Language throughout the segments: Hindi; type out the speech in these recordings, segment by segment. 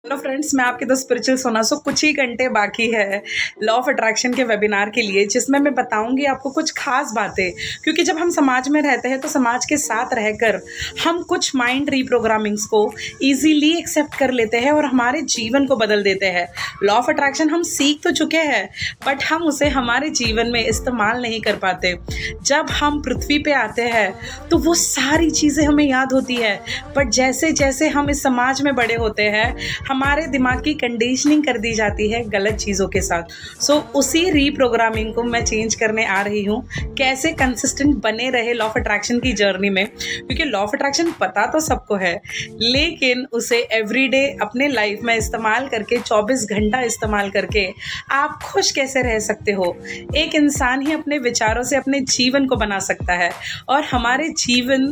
हेलो फ्रेंड्स, मैं आपकी द स्पिरिचुअल सोना। कुछ ही घंटे बाकी है लॉ ऑफ अट्रैक्शन के वेबिनार के लिए, जिसमें मैं बताऊंगी आपको कुछ खास बातें। क्योंकि जब हम समाज में रहते हैं तो समाज के साथ रहकर हम कुछ माइंड रीप्रोग्रामिंग्स को इजीली एक्सेप्ट कर लेते हैं और हमारे जीवन को बदल देते हैं। लॉ ऑफ अट्रैक्शन हम सीख तो चुके हैं, बट हम उसे हमारे जीवन में इस्तेमाल नहीं कर पाते। जब हम पृथ्वी पे आते हैं तो वो सारी चीज़ें हमें याद होती है, बट जैसे जैसे हम इस समाज में बड़े होते हैं हमारे दिमाग की कंडीशनिंग कर दी जाती है गलत चीज़ों के साथ। उसी रीप्रोग्रामिंग को मैं चेंज करने आ रही हूँ, कैसे कंसिस्टेंट बने रहे लॉ ऑफ अट्रैक्शन की जर्नी में। क्योंकि लॉ ऑफ अट्रैक्शन पता तो सबको है, लेकिन उसे एवरीडे अपने लाइफ में इस्तेमाल करके 24 घंटा इस्तेमाल करके आप खुश कैसे रह सकते हो। एक इंसान ही अपने विचारों से अपने जीवन को बना सकता है, और हमारे जीवन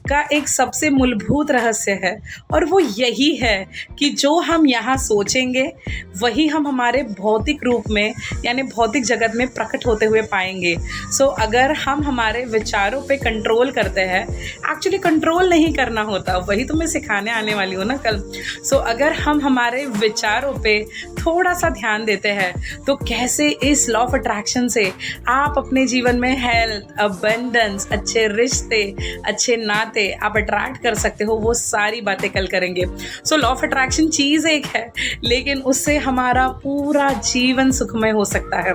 का एक सबसे मूलभूत रहस्य है, और वो यही है कि जो हम यहाँ सोचेंगे वही हम हमारे भौतिक रूप में यानी भौतिक जगत में प्रकट होते हुए पाएंगे। अगर हम हमारे विचारों पे कंट्रोल करते हैं, एक्चुअली कंट्रोल नहीं करना होता, वही तो मैं सिखाने आने वाली हूँ ना कल। अगर हम हमारे विचारों पे थोड़ा सा ध्यान देते हैं तो कैसे इस लॉ ऑफ अट्रैक्शन से आप अपने जीवन में हेल्थ, अबंडेंस, अच्छे रिश्ते, अच्छे नाते आप अट्रैक्ट कर सकते हो। वो सारी बातें कल करेंगे। लॉ ऑफ अट्रैक्शन चीज़ एक है, लेकिन उससे हमारा पूरा जीवन सुखमय हो सकता है।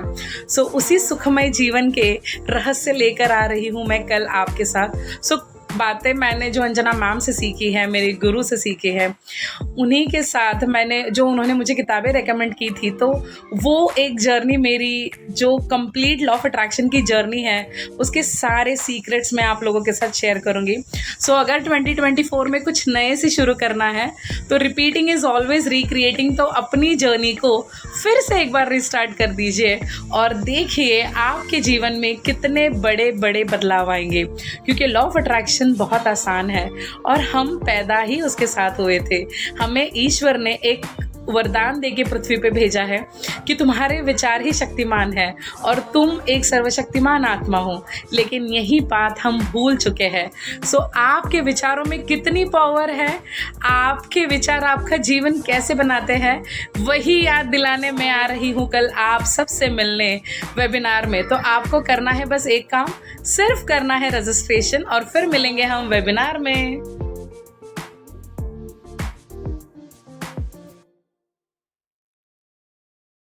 उसी सुखमय जीवन के रहस्य लेकर आ रही हूँ मैं कल आपके साथ। बातें मैंने जो अंजना मैम से सीखी है, मेरे गुरु से सीखी है, उन्हीं के साथ मैंने जो उन्होंने मुझे किताबें रेकमेंड की थी, तो वो एक जर्नी मेरी जो कंप्लीट लॉ ऑफ अट्रैक्शन की जर्नी है उसके सारे सीक्रेट्स मैं आप लोगों के साथ शेयर करूँगी। अगर 2024 में कुछ नए से शुरू करना है तो रिपीटिंग इज़ ऑलवेज रिक्रिएटिंग। तो अपनी जर्नी को फिर से एक बार रिस्टार्ट कर दीजिए और देखिए आपके जीवन में कितने बड़े बड़े बदलाव आएंगे। क्योंकि लॉ ऑफ अट्रैक्शन बहुत आसान है और हम पैदा ही उसके साथ हुए थे। हमें ईश्वर ने एक वरदान देके पृथ्वी पे भेजा है कि तुम्हारे विचार ही शक्तिमान है और तुम एक सर्वशक्तिमान आत्मा हो, लेकिन यही बात हम भूल चुके हैं। आपके विचारों में कितनी पावर है, आपके विचार आपका जीवन कैसे बनाते हैं, वही याद दिलाने में आ रही हूँ कल आप सबसे मिलने वेबिनार में। तो आपको करना है बस एक काम, सिर्फ करना है रजिस्ट्रेशन, और फिर मिलेंगे हम वेबिनार में।